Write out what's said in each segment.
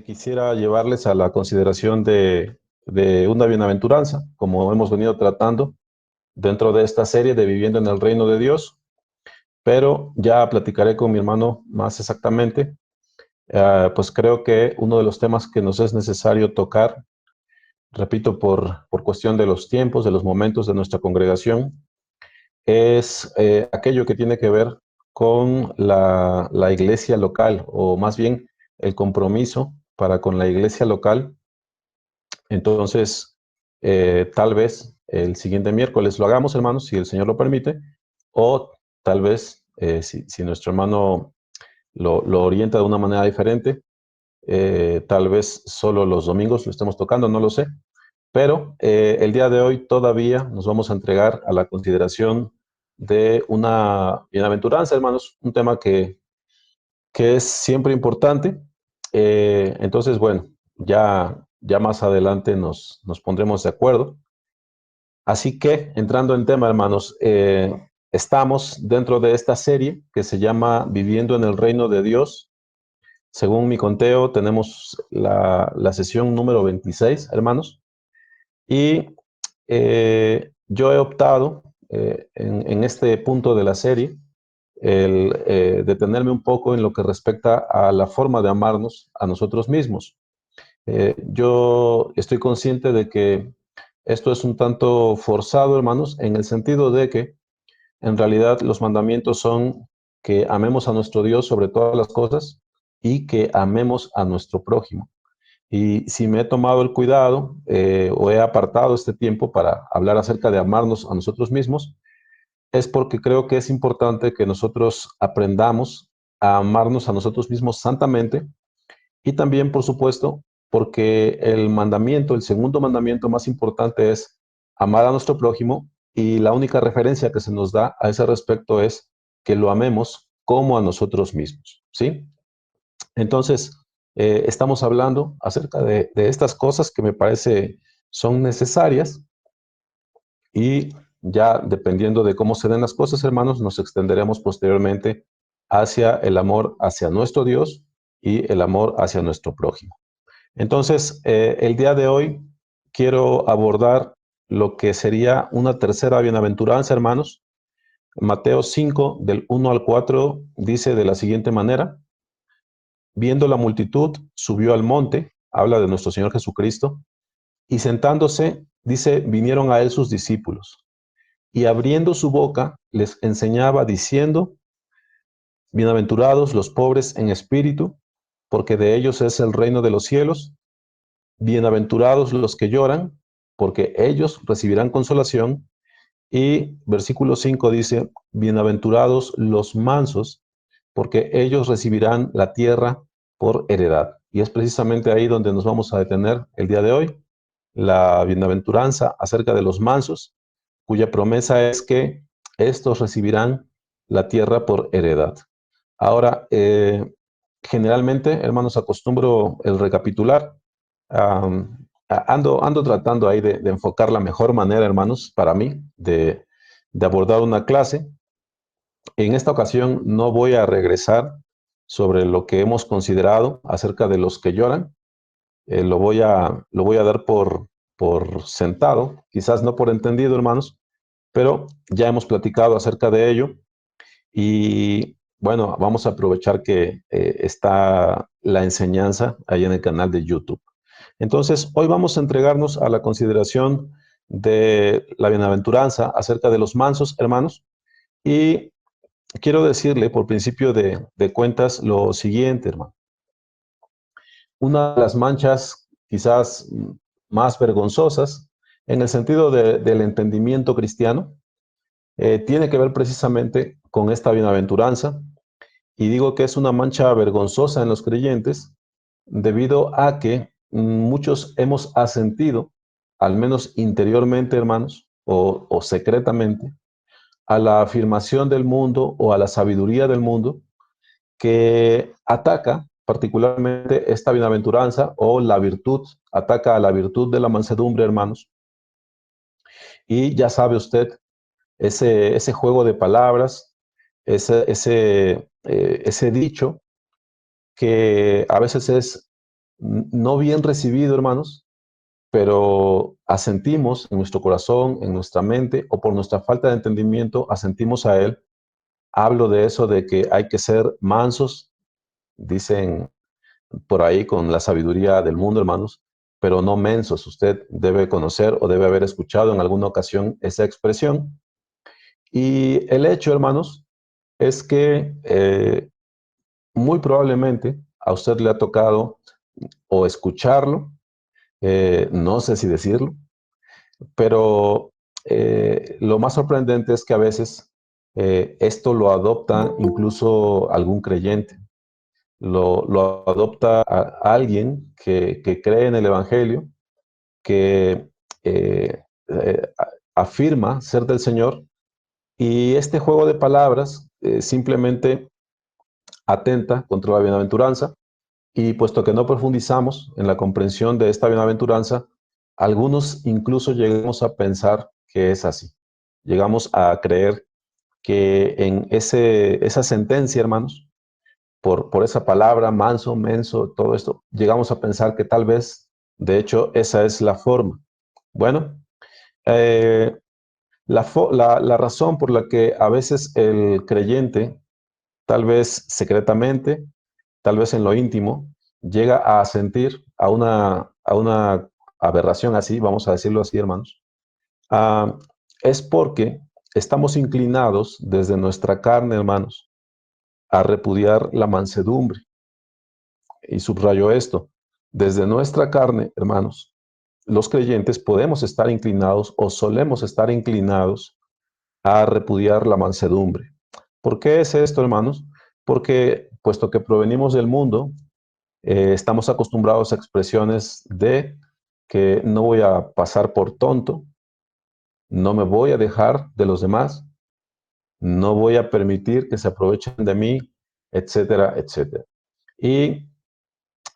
Quisiera llevarles a la consideración de una bienaventuranza, como hemos venido tratando dentro de esta serie de Viviendo en el Reino de Dios, pero ya platicaré con mi hermano más exactamente. Pues creo que uno de los temas que nos es necesario tocar, repito, por cuestión de los tiempos, de los momentos de nuestra congregación, es aquello que tiene que ver con la iglesia local, o más bien el compromiso para con la iglesia local. Entonces, tal vez el siguiente miércoles lo hagamos, hermanos, si el Señor lo permite, o tal vez, si nuestro hermano lo orienta de una manera diferente, tal vez solo los domingos lo estemos tocando, no lo sé. Pero el día de hoy todavía nos vamos a entregar a la consideración de una bienaventuranza, hermanos, un tema que es siempre importante. Entonces, bueno, ya más adelante nos pondremos de acuerdo. Así que, entrando en tema, hermanos, estamos dentro de esta serie que se llama Viviendo en el Reino de Dios. Según mi conteo, tenemos la sesión número 26, hermanos. Y yo he optado en este punto de la serie el detenerme un poco en lo que respecta a la forma de amarnos a nosotros mismos. Yo estoy consciente de que esto es un tanto forzado, hermanos, en el sentido de que en realidad los mandamientos son que amemos a nuestro Dios sobre todas las cosas y que amemos a nuestro prójimo. Y si me he tomado el cuidado o he apartado este tiempo para hablar acerca de amarnos a nosotros mismos, es porque creo que es importante que nosotros aprendamos a amarnos a nosotros mismos santamente y también, por supuesto, porque el mandamiento, el segundo mandamiento más importante es amar a nuestro prójimo y la única referencia que se nos da a ese respecto es que lo amemos como a nosotros mismos, ¿sí? Entonces, estamos hablando acerca de estas cosas que me parece son necesarias y ya dependiendo de cómo se den las cosas, hermanos, nos extenderemos posteriormente hacia el amor hacia nuestro Dios y el amor hacia nuestro prójimo. Entonces, el día de hoy quiero abordar lo que sería una tercera bienaventuranza, hermanos. Mateo 5, del 1 al 4, dice de la siguiente manera: viendo la multitud, subió al monte, habla de nuestro Señor Jesucristo, y sentándose, dice, vinieron a él sus discípulos, y abriendo su boca, les enseñaba diciendo: bienaventurados los pobres en espíritu, porque de ellos es el reino de los cielos. Bienaventurados los que lloran, porque ellos recibirán consolación. Y versículo 5 dice: bienaventurados los mansos, porque ellos recibirán la tierra por heredad. Y es precisamente ahí donde nos vamos a detener el día de hoy, la bienaventuranza acerca de los mansos, cuya promesa es que estos recibirán la tierra por heredad. Ahora, generalmente, hermanos, acostumbro el recapitular. Ando tratando ahí de enfocar la mejor manera, hermanos, para mí, de abordar una clase. En esta ocasión no voy a regresar sobre lo que hemos considerado acerca de los que lloran. Lo voy a dar por sentado, quizás no por entendido, hermanos, pero ya hemos platicado acerca de ello. Y bueno, vamos a aprovechar que está la enseñanza ahí en el canal de YouTube. Entonces, hoy vamos a entregarnos a la consideración de la bienaventuranza acerca de los mansos, hermanos. Y quiero decirle por principio de cuentas lo siguiente, hermano. Una de las manchas quizás más vergonzosas en el sentido del entendimiento cristiano tiene que ver precisamente con esta bienaventuranza. Y digo que es una mancha vergonzosa en los creyentes debido a que muchos hemos asentido, al menos interiormente, hermanos, o secretamente, a la afirmación del mundo o a la sabiduría del mundo que ataca particularmente esta bienaventuranza o la virtud, ataca a la virtud de la mansedumbre, hermanos. Y ya sabe usted, ese juego de palabras, ese dicho que a veces es no bien recibido, hermanos, pero asentimos en nuestro corazón, en nuestra mente, o por nuestra falta de entendimiento, asentimos a él. Hablo de eso, de que hay que ser mansos, dicen por ahí con la sabiduría del mundo, hermanos, pero no mensos. Usted debe conocer o debe haber escuchado en alguna ocasión esa expresión. Y el hecho, hermanos, es que muy probablemente a usted le ha tocado o escucharlo, no sé si decirlo, pero lo más sorprendente es que a veces esto lo adopta incluso algún creyente, lo adopta a alguien que cree en el Evangelio, que afirma ser del Señor, y este juego de palabras simplemente atenta contra la bienaventuranza. Y puesto que no profundizamos en la comprensión de esta bienaventuranza, algunos incluso llegamos a pensar que es así. Llegamos a creer que en esa sentencia, hermanos, por esa palabra, manso, menso, todo esto, llegamos a pensar que tal vez, de hecho, esa es la forma. Bueno, eh, la razón por la que a veces el creyente, tal vez secretamente, tal vez en lo íntimo, llega a sentir a una aberración así, vamos a decirlo así, hermanos, ah, es porque estamos inclinados desde nuestra carne, hermanos, a repudiar la mansedumbre. Y subrayo esto, desde nuestra carne, hermanos, los creyentes podemos estar inclinados o solemos estar inclinados a repudiar la mansedumbre. ¿Por qué es esto, hermanos? Porque puesto que provenimos del mundo, estamos acostumbrados a expresiones de que no voy a pasar por tonto, no me voy a dejar de los demás, no voy a permitir que se aprovechen de mí, etcétera, etcétera. Y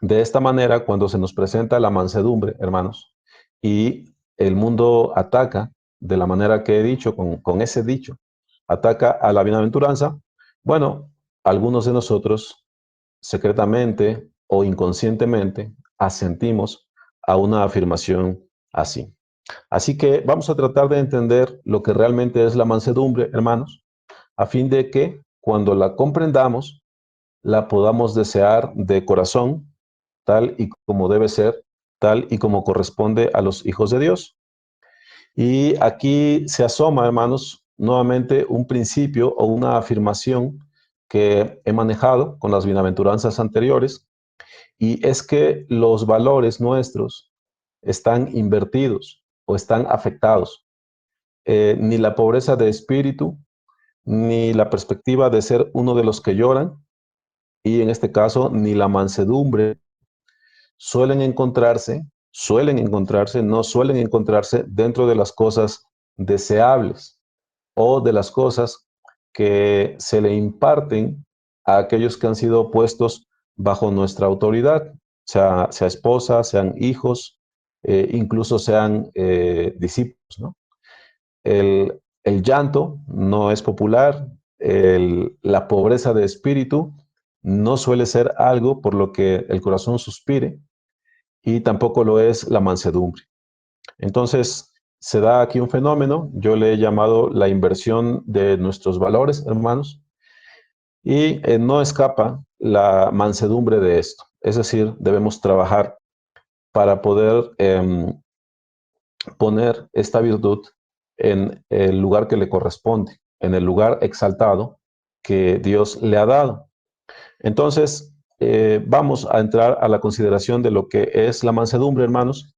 de esta manera, cuando se nos presenta la mansedumbre, hermanos, y el mundo ataca de la manera que he dicho, con ese dicho, ataca a la bienaventuranza, bueno, algunos de nosotros secretamente o inconscientemente asentimos a una afirmación así. Así que vamos a tratar de entender lo que realmente es la mansedumbre, hermanos, a fin de que cuando la comprendamos, la podamos desear de corazón, tal y como debe ser, tal y como corresponde a los hijos de Dios. Y aquí se asoma, hermanos, nuevamente un principio o una afirmación que he manejado con las bienaventuranzas anteriores, y es que los valores nuestros están invertidos o están afectados. Ni la pobreza de espíritu, ni la perspectiva de ser uno de los que lloran, y en este caso, ni la mansedumbre no suelen encontrarse dentro de las cosas deseables o de las cosas que se le imparten a aquellos que han sido puestos bajo nuestra autoridad, sea esposa, sean hijos, incluso sean discípulos, ¿no? El llanto no es popular, la pobreza de espíritu no suele ser algo por lo que el corazón suspire, y tampoco lo es la mansedumbre. Entonces, se da aquí un fenómeno, yo le he llamado la inversión de nuestros valores, hermanos, y no escapa la mansedumbre de esto. Es decir, debemos trabajar para poder poner esta virtud en el lugar que le corresponde, en el lugar exaltado que Dios le ha dado. Entonces, vamos a entrar a la consideración de lo que es la mansedumbre, hermanos,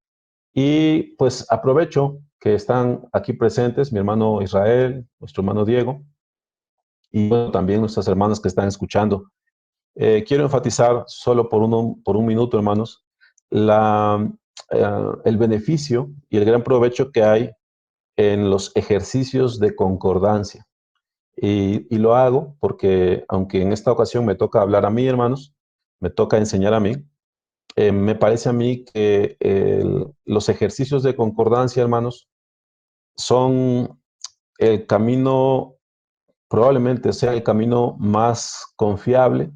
y pues aprovecho que están aquí presentes mi hermano Israel, nuestro hermano Diego, y bueno, también nuestras hermanas que están escuchando. Quiero enfatizar solo por un minuto, hermanos, el beneficio y el gran provecho que hay en los ejercicios de concordancia. Y lo hago porque, aunque en esta ocasión me toca hablar a mí, hermanos, me toca enseñar a mí, me parece a mí que los ejercicios de concordancia, hermanos, son el camino, probablemente sea el camino más confiable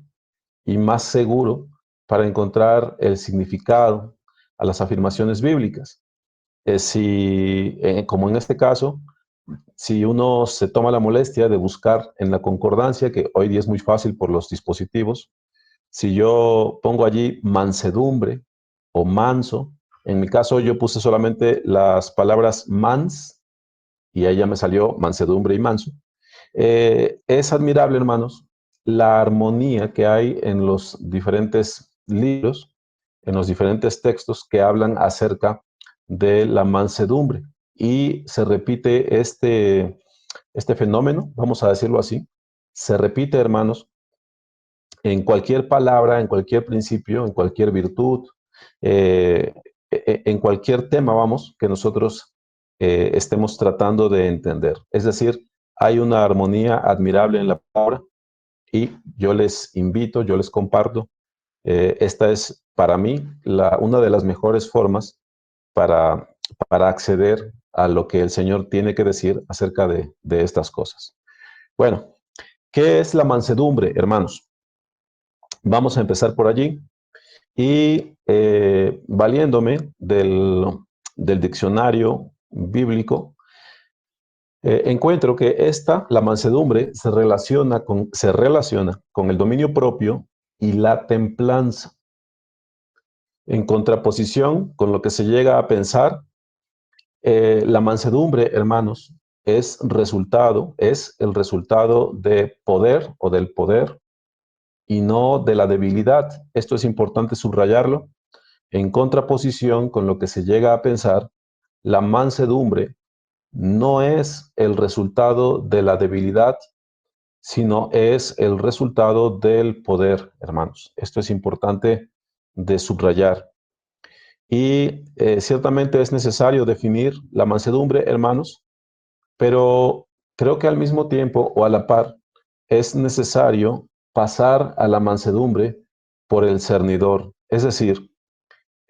y más seguro para encontrar el significado a las afirmaciones bíblicas. Como en este caso, si uno se toma la molestia de buscar en la concordancia, que hoy día es muy fácil por los dispositivos, si yo pongo allí mansedumbre o manso, en mi caso yo puse solamente las palabras mans y ahí ya me salió mansedumbre y manso. Es admirable, hermanos, la armonía que hay en los diferentes libros, en los diferentes textos que hablan acerca de la mansedumbre. Y se repite este fenómeno, vamos a decirlo así, se repite, hermanos, en cualquier palabra, en cualquier principio, en cualquier virtud, eh, en cualquier tema, vamos, que nosotros estemos tratando de entender. Es decir, hay una armonía admirable en la palabra y yo les invito, yo les comparto. Esta es para mí una de las mejores formas para, para acceder a lo que el Señor tiene que decir acerca de estas cosas. Bueno, ¿qué es la mansedumbre, hermanos? Vamos a empezar por allí y valiéndome del diccionario bíblico, encuentro que la mansedumbre, se relaciona con el dominio propio y la templanza, en contraposición con lo que se llega a pensar. La mansedumbre, hermanos, es el resultado de poder o del poder y no de la debilidad. Esto es importante subrayarlo. En contraposición con lo que se llega a pensar, la mansedumbre no es el resultado de la debilidad, sino es el resultado del poder, hermanos. Esto es importante de subrayar. Y ciertamente es necesario definir la mansedumbre, hermanos, pero creo que al mismo tiempo o a la par es necesario pasar a la mansedumbre por el cernidor. Es decir,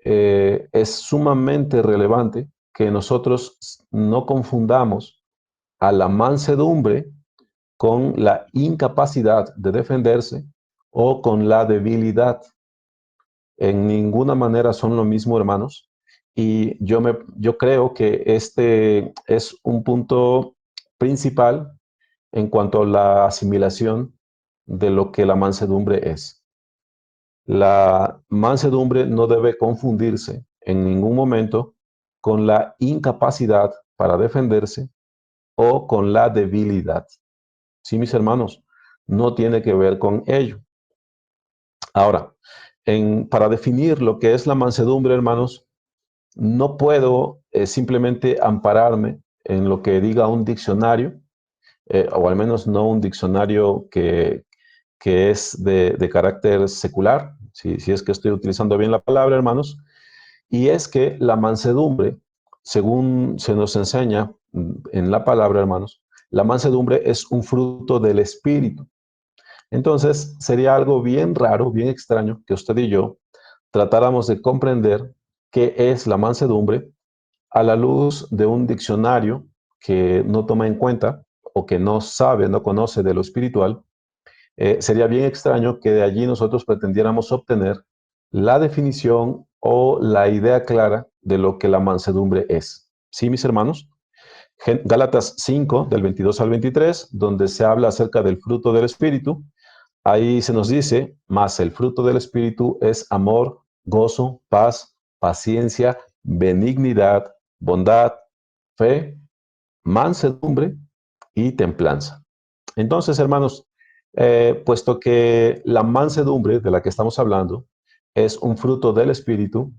es sumamente relevante que nosotros no confundamos a la mansedumbre con la incapacidad de defenderse o con la debilidad. En ninguna manera son lo mismo, hermanos. Y yo creo que este es un punto principal en cuanto a la asimilación de lo que la mansedumbre es. La mansedumbre no debe confundirse en ningún momento con la incapacidad para defenderse o con la debilidad. Sí, mis hermanos, no tiene que ver con ello. Ahora, para definir lo que es la mansedumbre, hermanos, no puedo simplemente ampararme en lo que diga un diccionario, o al menos no un diccionario que es de carácter secular, si es que estoy utilizando bien la palabra, hermanos, y es que la mansedumbre, según se nos enseña en la palabra, hermanos, la mansedumbre es un fruto del Espíritu. Entonces, sería algo bien raro, bien extraño que usted y yo tratáramos de comprender qué es la mansedumbre a la luz de un diccionario que no toma en cuenta o que no sabe, no conoce de lo espiritual. Sería bien extraño que de allí nosotros pretendiéramos obtener la definición o la idea clara de lo que la mansedumbre es. ¿Sí, mis hermanos? Gálatas 5, del 22 al 23, donde se habla acerca del fruto del Espíritu. Ahí se nos dice, más el fruto del Espíritu es amor, gozo, paz, paciencia, benignidad, bondad, fe, mansedumbre y templanza. Entonces, hermanos, puesto que la mansedumbre de la que estamos hablando es un fruto del Espíritu,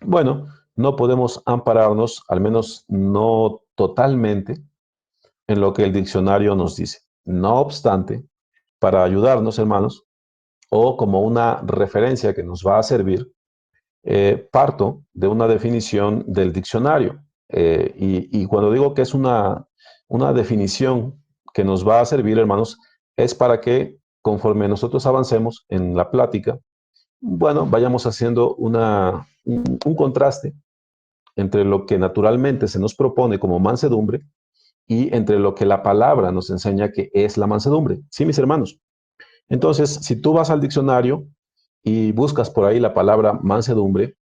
bueno, no podemos ampararnos, al menos no totalmente, en lo que el diccionario nos dice. No obstante, para ayudarnos, hermanos, o como una referencia que nos va a servir, parto de una definición del diccionario. Y cuando digo que es una definición que nos va a servir, hermanos, es para que conforme nosotros avancemos en la plática, bueno, vayamos haciendo un contraste entre lo que naturalmente se nos propone como mansedumbre y entre lo que la palabra nos enseña que es la mansedumbre. Sí, mis hermanos. Entonces, si tú vas al diccionario y buscas por ahí la palabra mansedumbre,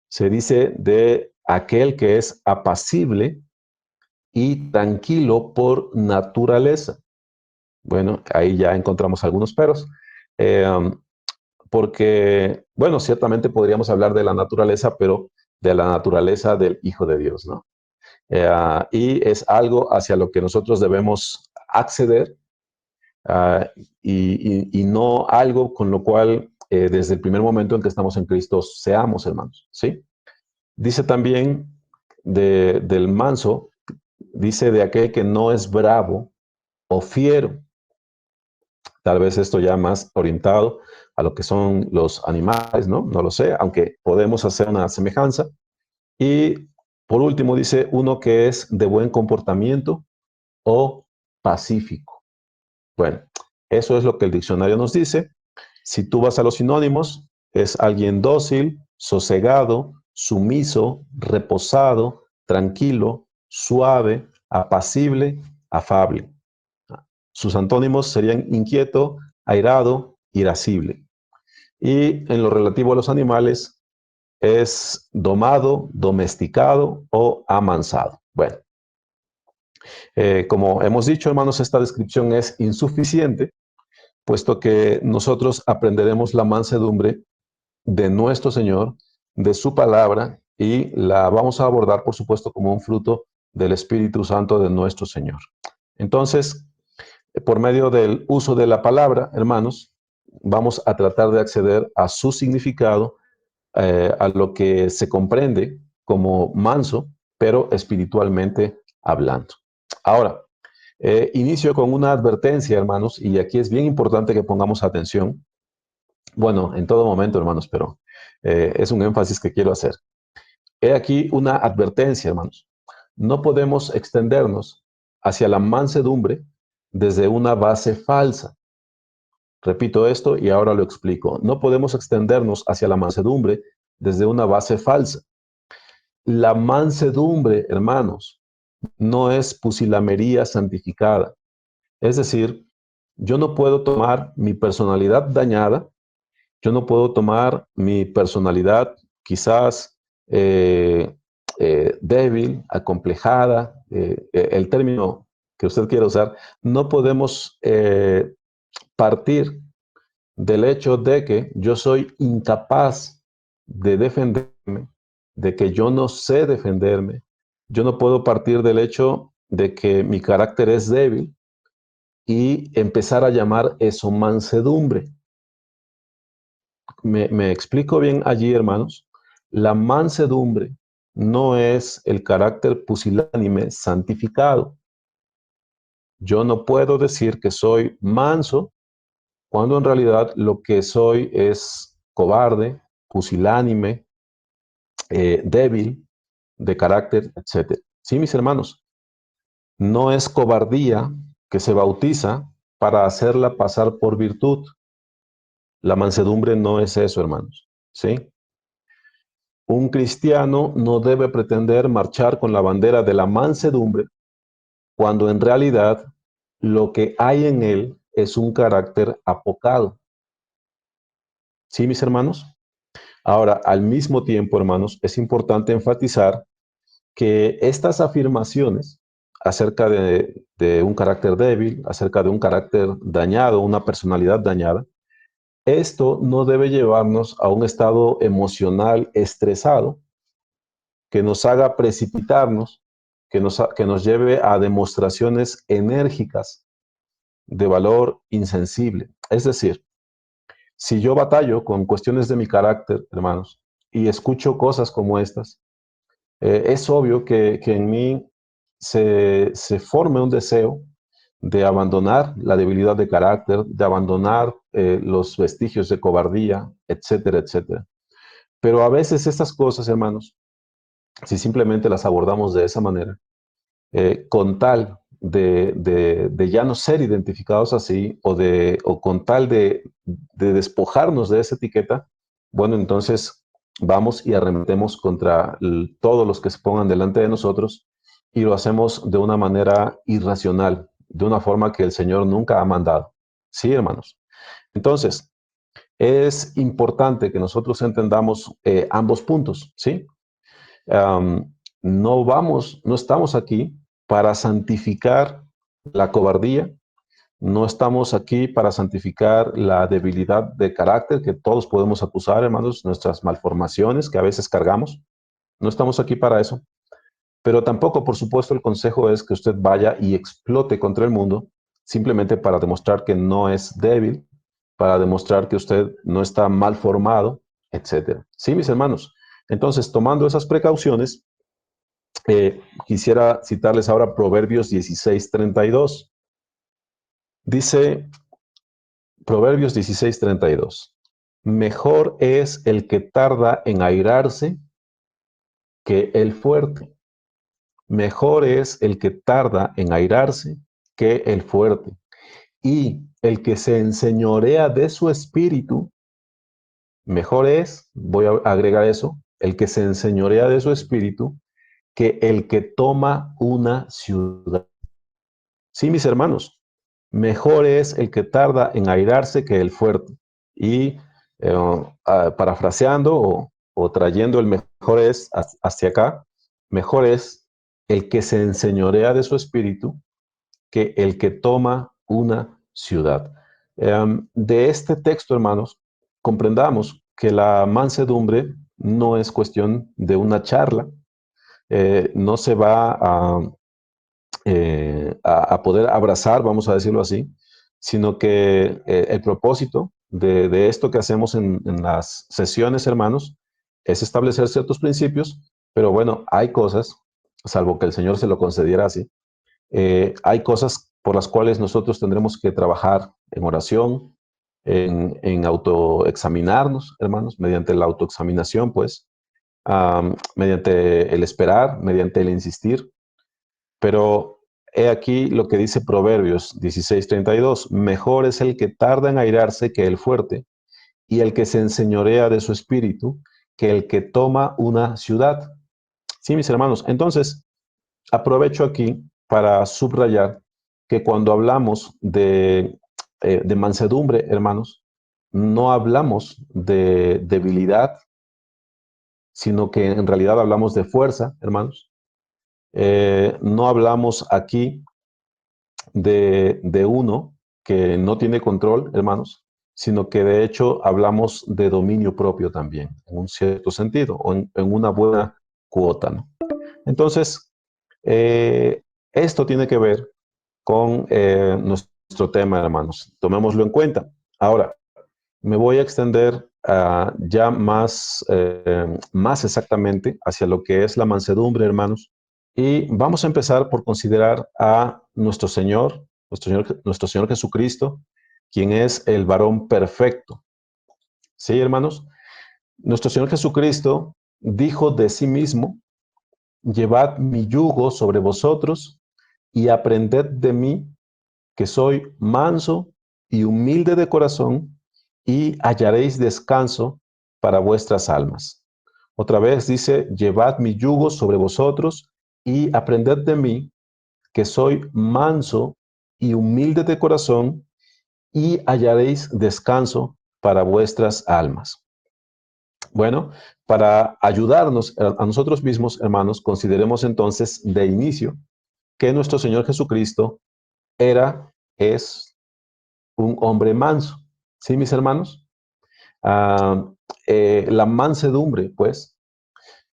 se dice de aquel que es apacible y tranquilo por naturaleza. Bueno, ahí ya encontramos algunos peros, eh, porque, bueno, ciertamente podríamos hablar de la naturaleza, pero de la naturaleza del Hijo de Dios, ¿no? Y es algo hacia lo que nosotros debemos acceder, uh, y no algo con lo cual desde el primer momento en que estamos en Cristo seamos hermanos, ¿sí? Dice también del manso, dice de aquel que no es bravo o fiero. Tal vez esto ya más orientado a lo que son los animales, ¿no? No lo sé, aunque podemos hacer una semejanza. Y por último dice uno que es de buen comportamiento o pacífico. Bueno, eso es lo que el diccionario nos dice. Si tú vas a los sinónimos, es alguien dócil, sosegado, sumiso, reposado, tranquilo, suave, apacible, afable. Sus antónimos serían inquieto, airado, irascible. Y en lo relativo a los animales, es domado, domesticado o amansado. Bueno, como hemos dicho, hermanos, esta descripción es insuficiente, puesto que nosotros aprenderemos la mansedumbre de nuestro Señor, de su palabra, y la vamos a abordar, por supuesto, como un fruto del Espíritu Santo de nuestro Señor. Entonces, por medio del uso de la palabra, hermanos, vamos a tratar de acceder a su significado, a lo que se comprende como manso, pero espiritualmente hablando. Ahora, inicio con una advertencia, hermanos, y aquí es bien importante que pongamos atención. Bueno, en todo momento, hermanos, pero es un énfasis que quiero hacer. He aquí una advertencia, hermanos. No podemos extendernos hacia la mansedumbre desde una base falsa. Repito esto y ahora lo explico. No podemos extendernos hacia la mansedumbre desde una base falsa. La mansedumbre, hermanos, no es pusilamería santificada. Es decir, yo no puedo tomar mi personalidad dañada, yo no puedo tomar mi personalidad quizás débil, acomplejada, el término que usted quiera usar, no podemos partir del hecho de que yo soy incapaz de defenderme, de que yo no sé defenderme. Yo no puedo partir del hecho de que mi carácter es débil y empezar a llamar eso mansedumbre. Me explico bien allí, hermanos. La mansedumbre no es el carácter pusilánime santificado. Yo no puedo decir que soy manso cuando en realidad lo que soy es cobarde, pusilánime, débil, de carácter, etc. Sí, mis hermanos, no es cobardía que se bautiza para hacerla pasar por virtud. La mansedumbre no es eso, hermanos. ¿Sí? Un cristiano no debe pretender marchar con la bandera de la mansedumbre cuando en realidad lo que hay en él es un carácter apocado. ¿Sí, mis hermanos? Ahora, al mismo tiempo, hermanos, es importante enfatizar que estas afirmaciones acerca de un carácter débil, acerca de un carácter dañado, una personalidad dañada, esto no debe llevarnos a un estado emocional estresado que nos haga precipitarnos, que nos lleve a demostraciones enérgicas de valor insensible. Es decir, si yo batallo con cuestiones de mi carácter, hermanos, y escucho cosas como estas, es obvio que en mí se forme un deseo de abandonar la debilidad de carácter, de abandonar los vestigios de cobardía, etcétera, etcétera. Pero a veces estas cosas, hermanos, si simplemente las abordamos de esa manera, con tal de ya no ser identificados así o con tal de despojarnos de esa etiqueta, bueno, entonces vamos y arremetemos contra todos los que se pongan delante de nosotros y lo hacemos de una manera irracional, de una forma que el Señor nunca ha mandado. Sí, hermanos. Entonces, es importante que nosotros entendamos ambos puntos, ¿sí? Um, no estamos aquí para santificar la cobardía, no estamos aquí para santificar la debilidad de carácter que todos podemos acusar, hermanos, nuestras malformaciones que a veces cargamos. No estamos aquí para eso. Pero tampoco, por supuesto, el consejo es que usted vaya y explote contra el mundo simplemente para demostrar que no es débil, para demostrar que usted no está mal formado, etcétera. Sí, mis hermanos. Entonces, tomando esas precauciones, quisiera citarles ahora Proverbios 16:32. Dice Proverbios 16:32. Mejor es el que tarda en airarse que el fuerte. Mejor es el que tarda en airarse que el fuerte. Y el que se enseñorea de su espíritu, mejor es, voy a agregar eso, el que se enseñorea de su espíritu, que el que toma una ciudad. Sí, mis hermanos, mejor es el que tarda en airarse que el fuerte. Y parafraseando o trayendo el mejor es hacia acá, mejor es el que se enseñorea de su espíritu que el que toma una ciudad. De este texto, hermanos, comprendamos que la mansedumbre no es cuestión de una charla, no se va a poder abrazar, vamos a decirlo así, sino que el propósito de esto que hacemos en las sesiones, hermanos, es establecer ciertos principios, pero bueno, hay cosas, salvo que el Señor se lo concediera así, hay cosas por las cuales nosotros tendremos que trabajar en oración, en autoexaminarnos, hermanos, mediante la autoexaminación, pues, mediante el esperar, mediante el insistir. Pero he aquí lo que dice Proverbios 16:32. Mejor es el que tarda en airarse que el fuerte, y el que se enseñorea de su espíritu que el que toma una ciudad. Sí, mis hermanos. Entonces, aprovecho aquí para subrayar que cuando hablamos de mansedumbre, hermanos, no hablamos de debilidad, sino que en realidad hablamos de fuerza, hermanos. No hablamos aquí de uno que no tiene control, hermanos, sino que de hecho hablamos de dominio propio también, en un cierto sentido, o en una buena cuota, ¿no? Entonces, esto tiene que ver con nuestro tema, hermanos. Tomémoslo en cuenta. Ahora, me voy a extender ya más exactamente hacia lo que es la mansedumbre, hermanos. Y vamos a empezar por considerar a nuestro Señor Jesucristo, quien es el varón perfecto. ¿Sí, hermanos? Nuestro Señor Jesucristo dijo de sí mismo: llevad mi yugo sobre vosotros y aprended de mí, que soy manso y humilde de corazón, y hallaréis descanso para vuestras almas. Otra vez dice: llevad mi yugo sobre vosotros y aprended de mí, que soy manso y humilde de corazón, y hallaréis descanso para vuestras almas. Bueno, para ayudarnos a nosotros mismos, hermanos, consideremos entonces de inicio que nuestro Señor Jesucristo es un hombre manso. ¿Sí, mis hermanos? Ah, la mansedumbre, pues,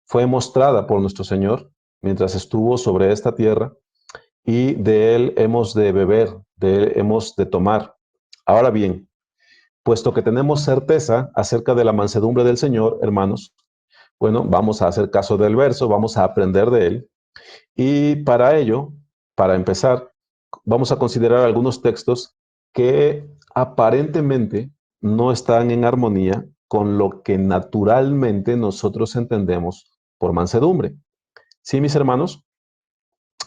fue mostrada por nuestro Señor mientras estuvo sobre esta tierra, y de él hemos de beber, de él hemos de tomar. Ahora bien, puesto que tenemos certeza acerca de la mansedumbre del Señor, hermanos, bueno, vamos a hacer caso del verso, vamos a aprender de él, y para ello, para empezar, vamos a considerar algunos textos que aparentemente no están en armonía con lo que naturalmente nosotros entendemos por mansedumbre. Sí, mis hermanos,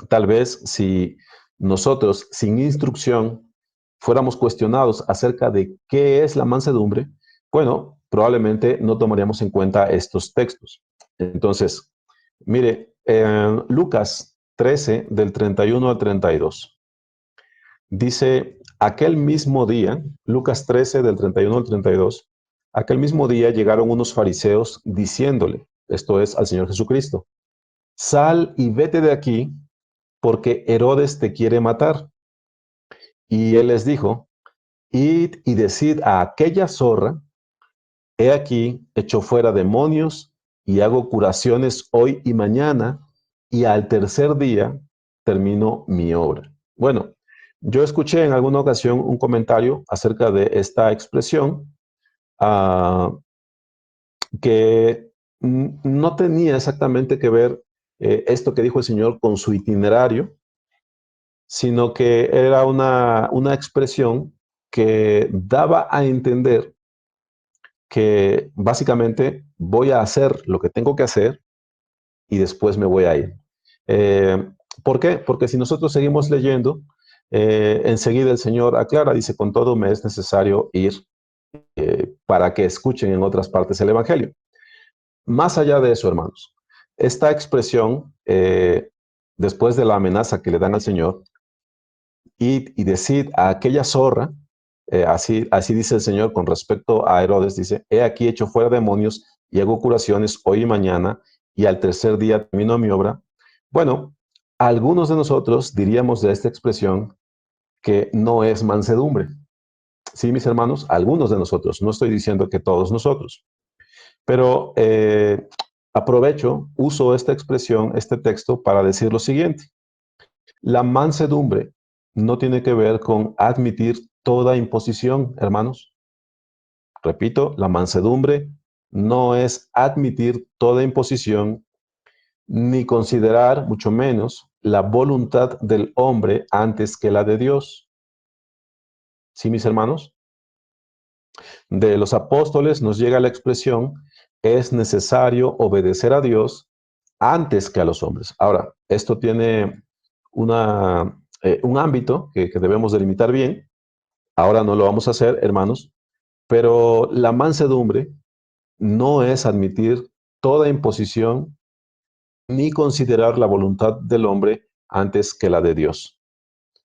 tal vez si nosotros sin instrucción fuéramos cuestionados acerca de qué es la mansedumbre, bueno, probablemente no tomaríamos en cuenta estos textos. Entonces, mire, Lucas 13, del 31 al 32. Dice: aquel mismo día, Lucas 13, del 31 al 32, Aquel mismo día llegaron unos fariseos diciéndole, esto es al Señor Jesucristo, sal y vete de aquí, porque Herodes te quiere matar. Y él les dijo, id y decid a aquella zorra, he aquí, echo fuera demonios y hago curaciones hoy y mañana, y al tercer día termino mi obra. Bueno, yo escuché en alguna ocasión un comentario acerca de esta expresión, ah, que no tenía exactamente que ver esto que dijo el Señor con su itinerario, sino que era una expresión que daba a entender que básicamente voy a hacer lo que tengo que hacer y después me voy a ir. Eh, ¿Por qué? Porque si nosotros seguimos leyendo, enseguida el Señor aclara, dice, con todo me es necesario ir para que escuchen en otras partes el Evangelio. Más allá de eso, hermanos, esta expresión, después de la amenaza que le dan al Señor, id y decid a aquella zorra, así dice el Señor con respecto a Herodes, dice, he aquí hecho fuera demonios y hago curaciones hoy y mañana, y al tercer día termino mi obra. Bueno, algunos de nosotros diríamos de esta expresión que no es mansedumbre. Sí, mis hermanos, algunos de nosotros, no estoy diciendo que todos nosotros, pero aprovecho, uso esta expresión, este texto, para decir lo siguiente. La mansedumbre no tiene que ver con admitir toda imposición, hermanos. Repito, la mansedumbre no es admitir toda imposición ni considerar, mucho menos, la voluntad del hombre antes que la de Dios. ¿Sí, mis hermanos? De los apóstoles nos llega la expresión, es necesario obedecer a Dios antes que a los hombres. Ahora, esto tiene un ámbito que debemos delimitar bien. Ahora no lo vamos a hacer, hermanos, pero la mansedumbre no es admitir toda imposición ni considerar la voluntad del hombre antes que la de Dios.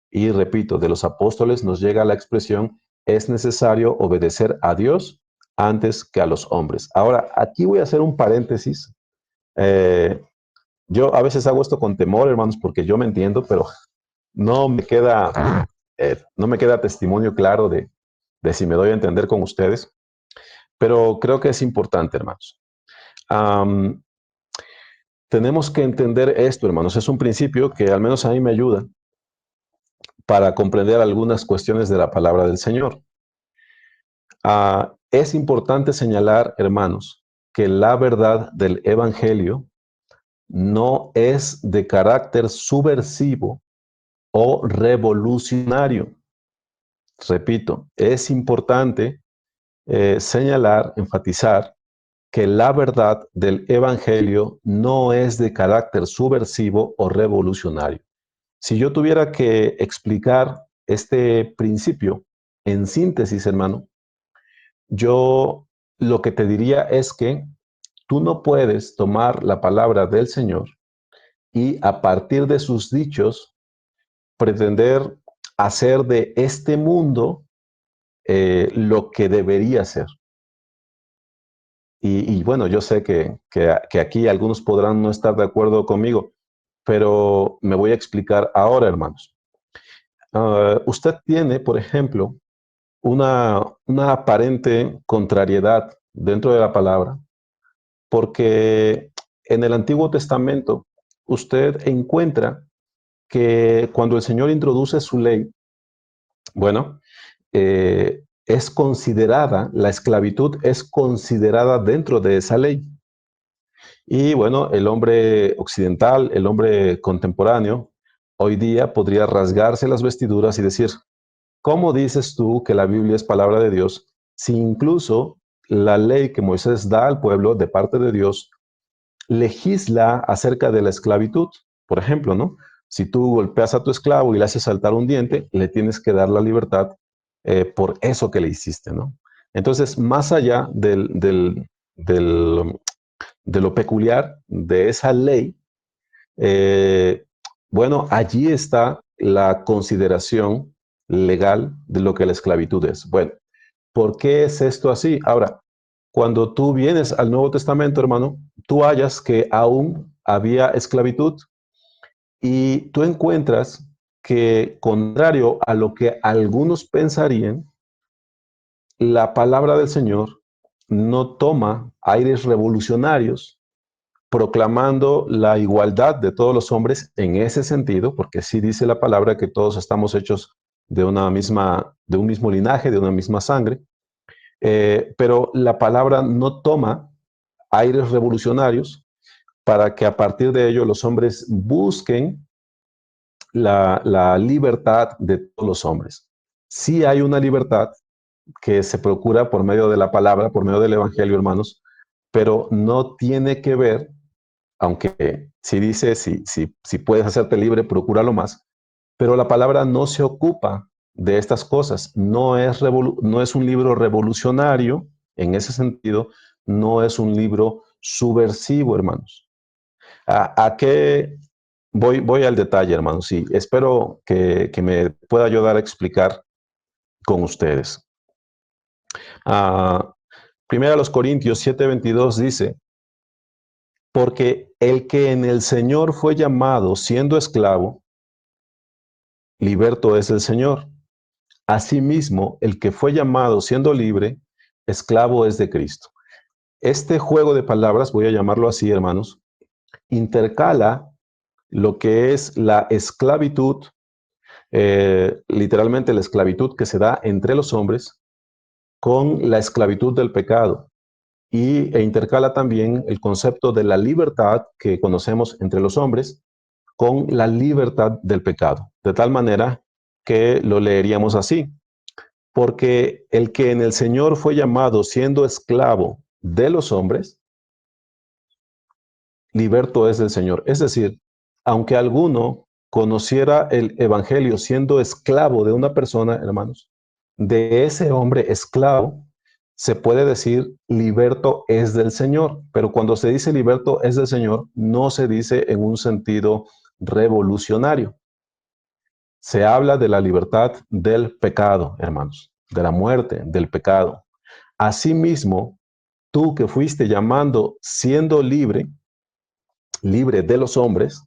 Y repito, de los apóstoles nos llega la expresión, es necesario obedecer a Dios antes que a los hombres. Ahora, aquí voy a hacer un paréntesis. Eh, yo a veces hago esto con temor, hermanos, porque yo me entiendo, pero no me queda testimonio claro de si me doy a entender con ustedes, pero creo que es importante, hermanos. Um, Tenemos que entender esto, hermanos. Es un principio que al menos a mí me ayuda para comprender algunas cuestiones de la palabra del Señor. Es importante señalar, hermanos, que la verdad del Evangelio no es de carácter subversivo o revolucionario. Repito, es importante señalar, enfatizar que la verdad del Evangelio no es de carácter subversivo o revolucionario. Si yo tuviera que explicar este principio en síntesis, hermano, yo lo que te diría es que tú no puedes tomar la palabra del Señor y a partir de sus dichos pretender hacer de este mundo lo que debería ser. Y bueno, yo sé que aquí algunos podrán no estar de acuerdo conmigo, pero me voy a explicar ahora, hermanos. Usted tiene, por ejemplo, una aparente contrariedad dentro de la palabra, porque en el Antiguo Testamento usted encuentra que cuando el Señor introduce su ley, bueno, es considerada, la esclavitud es considerada dentro de esa ley. Y bueno, el hombre occidental, el hombre contemporáneo, hoy día podría rasgarse las vestiduras y decir, ¿cómo dices tú que la Biblia es palabra de Dios si incluso la ley que Moisés da al pueblo de parte de Dios legisla acerca de la esclavitud? Por ejemplo, ¿no? Si tú golpeas a tu esclavo y le haces saltar un diente, le tienes que dar la libertad por eso que le hiciste, ¿no? Entonces, más allá del de lo peculiar de esa ley, eh, bueno, allí está la consideración legal de lo que la esclavitud es. Bueno, ¿por qué es esto así? Ahora, cuando tú vienes al Nuevo Testamento, hermano, tú hallas que aún había esclavitud y tú encuentras que, contrario a lo que algunos pensarían, la palabra del Señor no toma aires revolucionarios proclamando la igualdad de todos los hombres en ese sentido, porque sí dice la palabra que todos estamos hechos de un mismo linaje, de una misma sangre, pero la palabra no toma aires revolucionarios para que a partir de ello los hombres busquen la libertad de todos los hombres. Sí hay una libertad que se procura por medio de la palabra, por medio del Evangelio, hermanos, pero no tiene que ver, aunque si dice, si puedes hacerte libre, procúralo más, pero la palabra no se ocupa de estas cosas, no es un libro revolucionario, en ese sentido, no es un libro subversivo, hermanos. ¿A qué voy al detalle, hermanos? Sí, espero que me pueda ayudar a explicar con ustedes. Ah, Primera a los Corintios 7:22 dice, porque el que en el Señor fue llamado siendo esclavo, liberto es el Señor. Asimismo, el que fue llamado siendo libre, esclavo es de Cristo. Este juego de palabras, voy a llamarlo así, hermanos, intercala lo que es la esclavitud, literalmente la esclavitud que se da entre los hombres, con la esclavitud del pecado. E intercala también el concepto de la libertad que conocemos entre los hombres con la libertad del pecado. De tal manera que lo leeríamos así. Porque el que en el Señor fue llamado siendo esclavo de los hombres, liberto es del Señor. Es decir, aunque alguno conociera el Evangelio siendo esclavo de una persona, hermanos, de ese hombre esclavo, se puede decir liberto es del Señor. Pero cuando se dice liberto es del Señor, no se dice en un sentido revolucionario. Se habla de la libertad del pecado, hermanos, de la muerte, del pecado. Asimismo, tú que fuiste llamando siendo libre, libre de los hombres,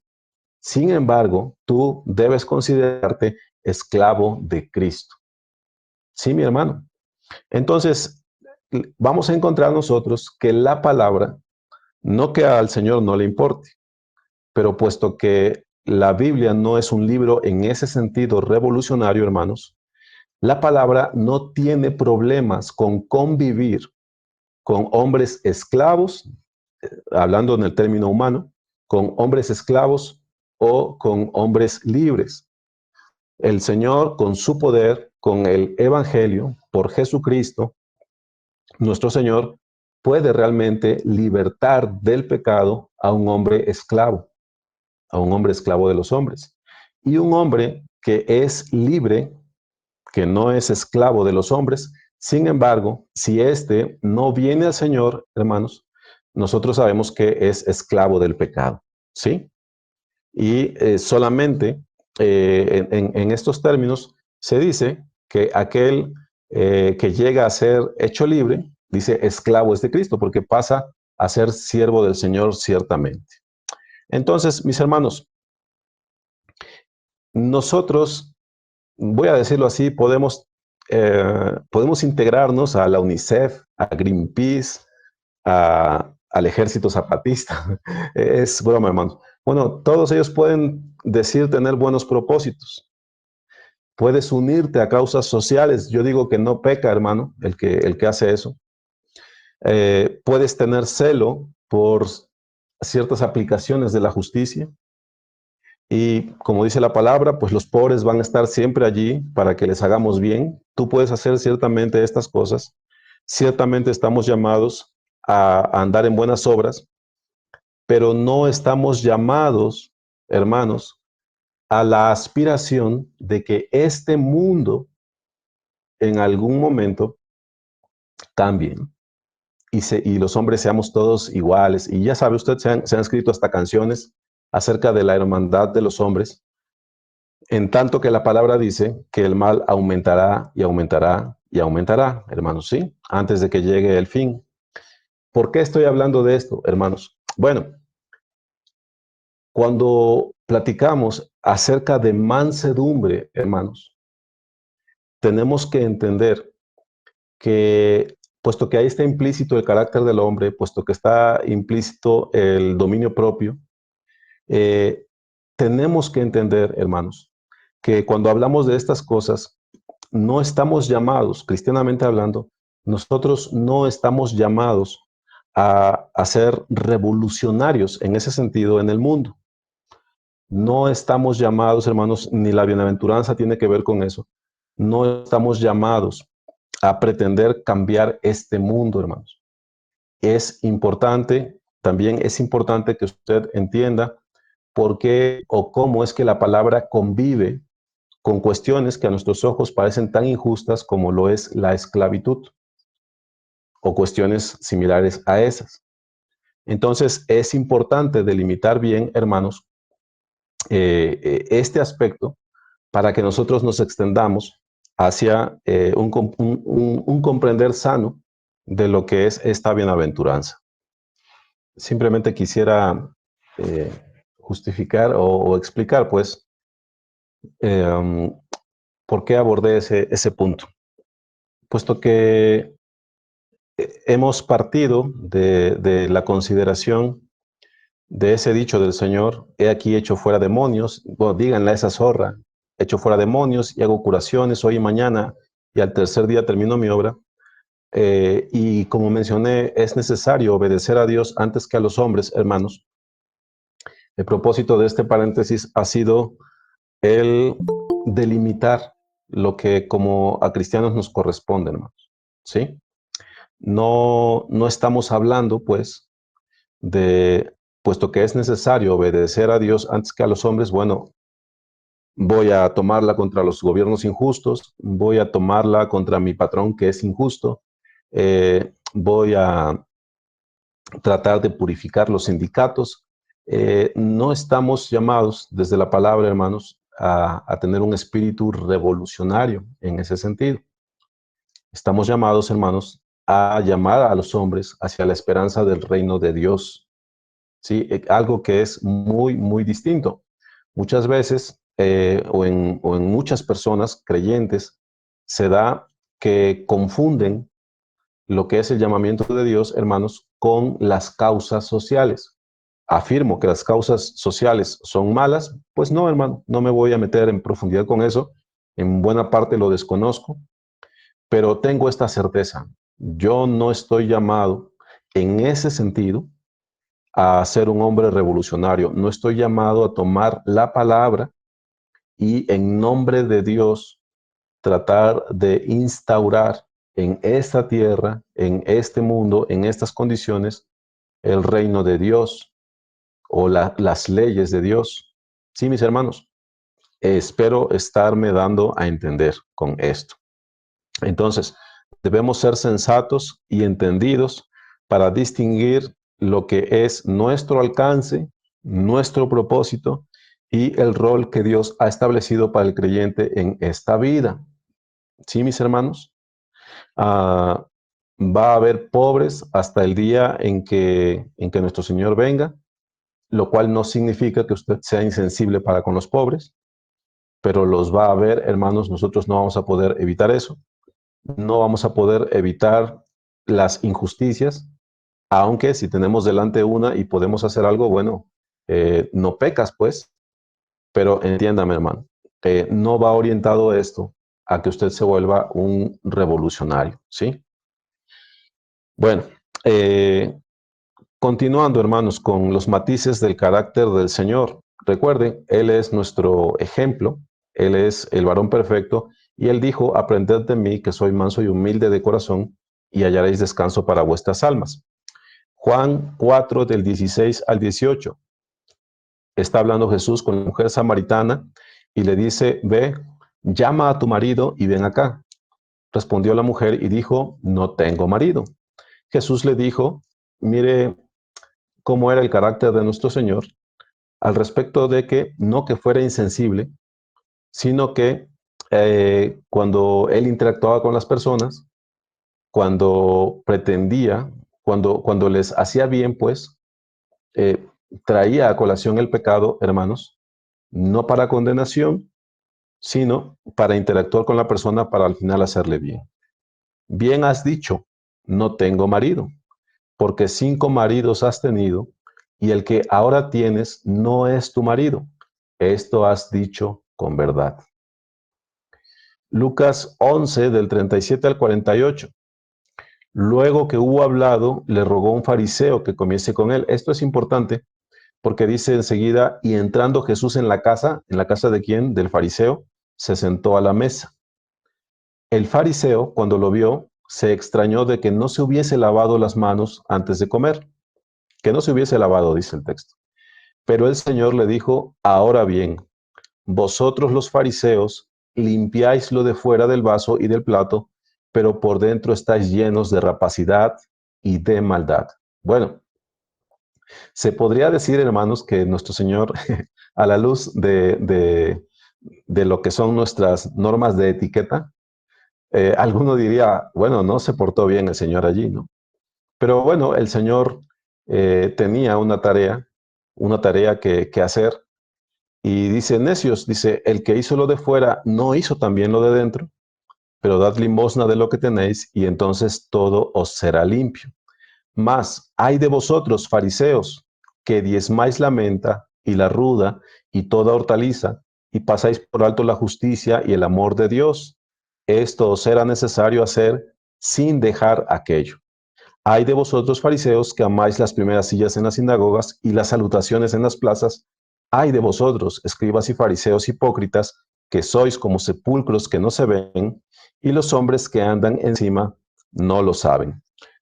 sin embargo, tú debes considerarte esclavo de Cristo. Sí, mi hermano. Entonces, vamos a encontrar nosotros que la palabra, no que al Señor no le importe, pero puesto que la Biblia no es un libro en ese sentido revolucionario, hermanos, la palabra no tiene problemas con convivir con hombres esclavos, hablando en el término humano, con hombres esclavos o con hombres libres. El Señor, con su poder, con el Evangelio, por Jesucristo, nuestro Señor, puede realmente libertar del pecado a un hombre esclavo de los hombres. Y un hombre que es libre, que no es esclavo de los hombres, sin embargo, si éste no viene al Señor, hermanos, nosotros sabemos que es esclavo del pecado, ¿sí? Y solamente en estos términos se dice que aquel que llega a ser hecho libre, dice esclavo es de Cristo, porque pasa a ser siervo del Señor ciertamente. Entonces, mis hermanos, nosotros, voy a decirlo así, podemos integrarnos a la UNICEF, a Greenpeace, al Ejército Zapatista. Es broma, hermano. Bueno, todos ellos pueden decir tener buenos propósitos. Puedes unirte a causas sociales. Yo digo que no peca, hermano, el que hace eso. Puedes tener celo por ciertas aplicaciones de la justicia. Y como dice la palabra, pues los pobres van a estar siempre allí para que les hagamos bien. Tú puedes hacer ciertamente estas cosas. Ciertamente estamos llamados a andar en buenas obras, pero no estamos llamados, hermanos, a la aspiración de que este mundo en algún momento cambie y los hombres seamos todos iguales. Y ya sabe usted, se han escrito hasta canciones acerca de la hermandad de los hombres, en tanto que la palabra dice que el mal aumentará y aumentará y aumentará, hermanos, ¿sí? Antes de que llegue el fin. ¿Por qué estoy hablando de esto, hermanos? Bueno, cuando platicamos acerca de mansedumbre, hermanos, tenemos que entender que, puesto que ahí está implícito el carácter del hombre, puesto que está implícito el dominio propio, eh, tenemos que entender, hermanos, que cuando hablamos de estas cosas, no estamos llamados, cristianamente hablando, nosotros no estamos llamados a ser revolucionarios en ese sentido en el mundo. No estamos llamados, hermanos, ni la bienaventuranza tiene que ver con eso. No estamos llamados a pretender cambiar este mundo, hermanos. Es importante, también es importante que usted entienda por qué o cómo es que la palabra convive con cuestiones que a nuestros ojos parecen tan injustas como lo es la esclavitud o cuestiones similares a esas. Entonces, es importante delimitar bien, hermanos, este aspecto para que nosotros nos extendamos hacia un comprender sano de lo que es esta bienaventuranza. Simplemente quisiera eh, justificar o explicar, pues, eh, por qué abordé ese punto. Puesto que hemos partido de la consideración de ese dicho del Señor, he aquí hecho fuera demonios, bueno, díganle a esa zorra, hecho fuera demonios y hago curaciones hoy y mañana y al tercer día termino mi obra. Y como mencioné, es necesario obedecer a Dios antes que a los hombres, hermanos. El propósito de este paréntesis ha sido el delimitar lo que como a cristianos nos corresponde, hermanos. ¿Sí? No estamos hablando, pues, de, puesto que es necesario obedecer a Dios antes que a los hombres, bueno, voy a tomarla contra los gobiernos injustos, voy a tomarla contra mi patrón que es injusto, voy a tratar de purificar los sindicatos. No estamos llamados desde la palabra, hermanos, a tener un espíritu revolucionario en ese sentido. Estamos llamados, hermanos, a llamar a los hombres hacia la esperanza del reino de Dios. ¿Sí? Algo que es muy, muy distinto. Muchas veces, o en muchas personas creyentes, se da que confunden lo que es el llamamiento de Dios, hermanos, con las causas sociales. Afirmo que las causas sociales son malas, pues no, hermano, no me voy a meter en profundidad con eso. En buena parte lo desconozco, pero tengo esta certeza. Yo no estoy llamado en ese sentido a ser un hombre revolucionario. No estoy llamado a tomar la palabra y en nombre de Dios tratar de instaurar en esta tierra, en este mundo, en estas condiciones, el reino de Dios o las leyes de Dios. Sí, mis hermanos, espero estarme dando a entender con esto. Entonces, debemos ser sensatos y entendidos para distinguir lo que es nuestro alcance, nuestro propósito y el rol que Dios ha establecido para el creyente en esta vida. ¿Sí, mis hermanos? Ah, va a haber pobres hasta el día en que nuestro Señor venga, lo cual no significa que usted sea insensible para con los pobres, pero los va a haber, hermanos, nosotros no vamos a poder evitar eso. No vamos a poder evitar las injusticias, aunque si tenemos delante una y podemos hacer algo, bueno, no pecas, pues, pero entiéndame, hermano, no va orientado esto a que usted se vuelva un revolucionario, ¿sí? Bueno, eh, continuando, hermanos, con los matices del carácter del Señor. Recuerden, Él es nuestro ejemplo, Él es el varón perfecto, y Él dijo, aprended de mí, que soy manso y humilde de corazón, y hallaréis descanso para vuestras almas. Juan 4, del 16 al 18. Está hablando Jesús con la mujer samaritana y le dice, ve, llama a tu marido y ven acá. Respondió la mujer y dijo, no tengo marido. Jesús le dijo, mire cómo era el carácter de nuestro Señor, al respecto de que no que fuera insensible, sino que cuando Él interactuaba con las personas, cuando pretendía cuando les hacía bien, pues, eh, traía a colación el pecado, hermanos, no para condenación, sino para interactuar con la persona para al final hacerle bien. Bien has dicho, no tengo marido, porque 5 maridos has tenido, y el que ahora tienes no es tu marido. Esto has dicho con verdad. Lucas 11, del 37 al 48. Luego que hubo hablado, le rogó un fariseo que comiese con él. Esto es importante porque dice enseguida, y entrando Jesús ¿en la casa de quién? Del fariseo, se sentó a la mesa. El fariseo, cuando lo vio, se extrañó de que no se hubiese lavado las manos antes de comer. Que no se hubiese lavado, dice el texto. Pero el Señor le dijo, ahora bien, vosotros los fariseos limpiáis lo de fuera del vaso y del plato, pero por dentro estáis llenos de rapacidad y de maldad. Bueno, se podría decir, hermanos, que nuestro Señor, a la luz de lo que son nuestras normas de etiqueta, alguno diría, bueno, no se portó bien el Señor allí, ¿no? Pero bueno, el Señor tenía una tarea que hacer, y dice, necios, dice, el que hizo lo de fuera no hizo también lo de dentro, pero dad limosna de lo que tenéis y entonces todo os será limpio. Mas hay de vosotros, fariseos, que diezmáis la menta y la ruda y toda hortaliza, y pasáis por alto la justicia y el amor de Dios. Esto os será necesario hacer sin dejar aquello. Hay de vosotros, fariseos, que amáis las primeras sillas en las sinagogas y las salutaciones en las plazas. Hay de vosotros, escribas y fariseos hipócritas, que sois como sepulcros que no se ven, y los hombres que andan encima no lo saben.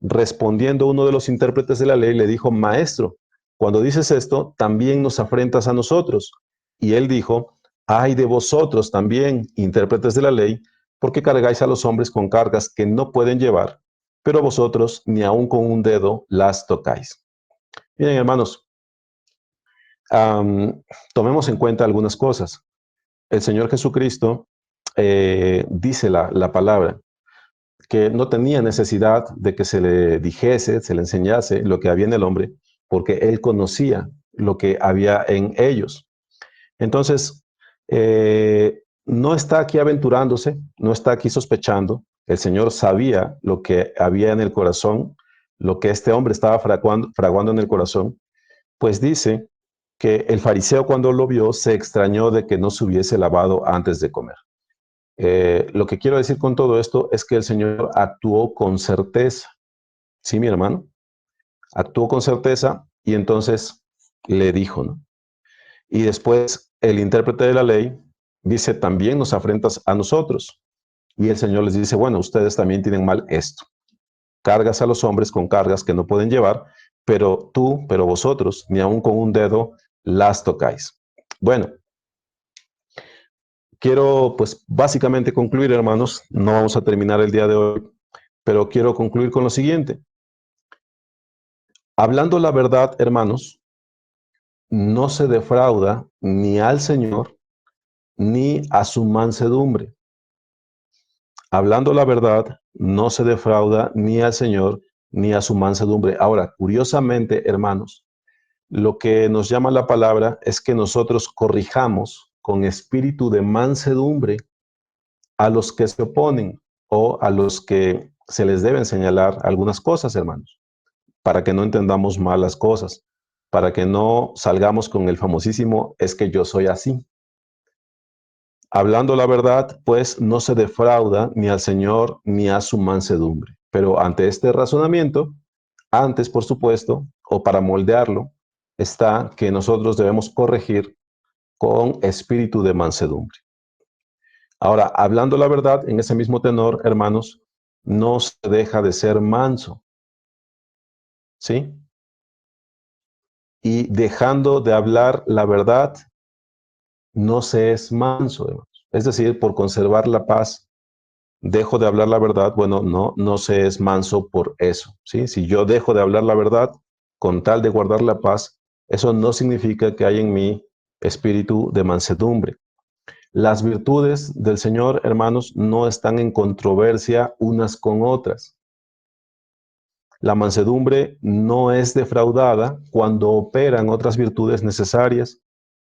Respondiendo uno de los intérpretes de la ley, le dijo, Maestro, cuando dices esto, también nos afrentas a nosotros. Y él dijo, ay de vosotros también, intérpretes de la ley, porque cargáis a los hombres con cargas que no pueden llevar, pero vosotros ni aun con un dedo las tocáis. Miren, hermanos, tomemos en cuenta algunas cosas. El Señor Jesucristo dice la palabra que no tenía necesidad de que se le dijese, se le enseñase lo que había en el hombre, porque él conocía lo que había en ellos. Entonces, no está aquí aventurándose, no está aquí sospechando. El Señor sabía lo que había en el corazón, lo que este hombre estaba fraguando en el corazón, pues dice que el fariseo cuando lo vio se extrañó de que no se hubiese lavado antes de comer. Lo que quiero decir con todo esto es que el Señor actuó con certeza. Sí, mi hermano, actuó con certeza y entonces le dijo, ¿no? Y después el intérprete de la ley dice, también nos afrentas a nosotros. Y el Señor les dice, bueno, ustedes también tienen mal esto. Cargas a los hombres con cargas que no pueden llevar, pero vosotros, ni aun con un dedo, las tocáis. Bueno, quiero pues básicamente concluir, hermanos. No vamos a terminar el día de hoy, pero quiero concluir con lo siguiente. Hablando la verdad, hermanos, no se defrauda ni al Señor ni a su mansedumbre. Hablando la verdad, no se defrauda ni al Señor ni a su mansedumbre. Ahora, curiosamente, hermanos, lo que nos llama la palabra es que nosotros corrijamos con espíritu de mansedumbre a los que se oponen o a los que se les deben señalar algunas cosas, hermanos, para que no entendamos mal las cosas, para que no salgamos con el famosísimo es que yo soy así. Hablando la verdad, pues no se defrauda ni al Señor ni a su mansedumbre. Pero ante este razonamiento, antes, por supuesto, o para moldearlo, está que nosotros debemos corregir con espíritu de mansedumbre. Ahora, hablando la verdad, en ese mismo tenor, hermanos, no se deja de ser manso, ¿sí? Y dejando de hablar la verdad, no se es manso, hermanos. Es decir, por conservar la paz, dejo de hablar la verdad, bueno, no se es manso por eso, ¿sí? Si yo dejo de hablar la verdad con tal de guardar la paz, eso no significa que hay en mí espíritu de mansedumbre. Las virtudes del Señor, hermanos, no están en controversia unas con otras. La mansedumbre no es defraudada cuando operan otras virtudes necesarias,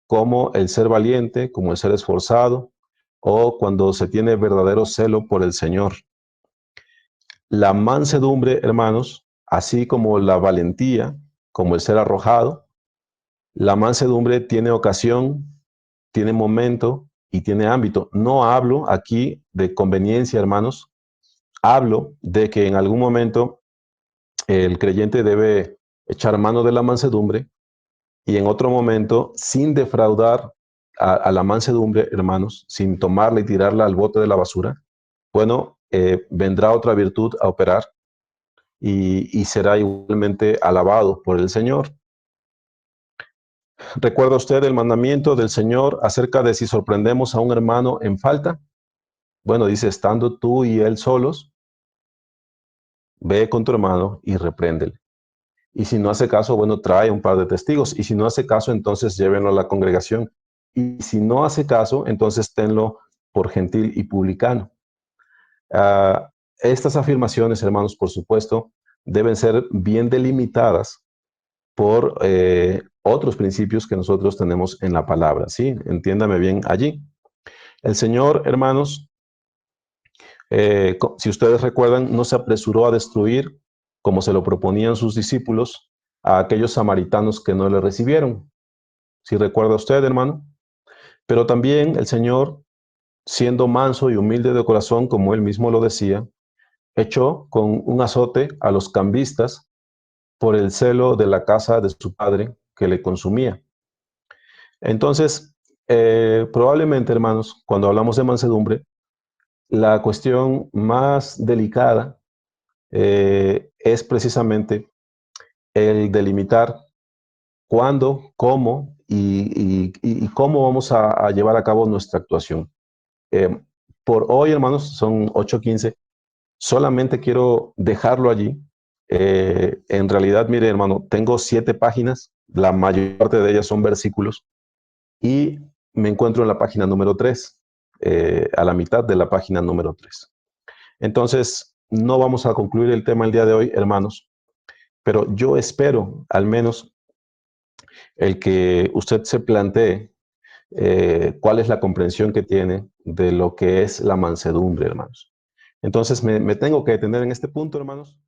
como el ser valiente, como el ser esforzado, o cuando se tiene verdadero celo por el Señor. La mansedumbre, hermanos, así como la valentía, como el ser arrojado, la mansedumbre tiene ocasión, tiene momento y tiene ámbito. No hablo aquí de conveniencia, hermanos. Hablo de que en algún momento el creyente debe echar mano de la mansedumbre y en otro momento, sin defraudar a la mansedumbre, hermanos, sin tomarla y tirarla al bote de la basura, bueno, vendrá otra virtud a operar y será igualmente alabado por el Señor. ¿Recuerda usted el mandamiento del Señor acerca de si sorprendemos a un hermano en falta? Bueno, dice, estando tú y él solos, ve con tu hermano y repréndele. Y si no hace caso, bueno, trae un par de testigos. Y si no hace caso, entonces llévenlo a la congregación. Y si no hace caso, entonces tenlo por gentil y publicano. Uh, estas afirmaciones, hermanos, por supuesto, deben ser bien delimitadas por otros principios que nosotros tenemos en la palabra, ¿sí? Entiéndame bien allí. El Señor, hermanos, si ustedes recuerdan, no se apresuró a destruir, como se lo proponían sus discípulos, a aquellos samaritanos que no le recibieron. Si recuerda usted, hermano. Pero también el Señor, siendo manso y humilde de corazón, como él mismo lo decía, echó con un azote a los cambistas por el celo de la casa de su padre que le consumía. Entonces, probablemente, hermanos, cuando hablamos de mansedumbre, la cuestión más delicada es precisamente el delimitar cuándo, cómo y cómo vamos a llevar a cabo nuestra actuación. Eh, por hoy, hermanos, son 8:15. Solamente quiero dejarlo allí. En realidad, mire, hermano, tengo 7 páginas. La mayor parte de ellas son versículos. Y me encuentro en la página número 3, a la mitad de la página número 3. Entonces, no vamos a concluir el tema el día de hoy, hermanos, pero yo espero al menos el que usted se plantee cuál es la comprensión que tiene de lo que es la mansedumbre, hermanos. Entonces, me tengo que detener en este punto, hermanos.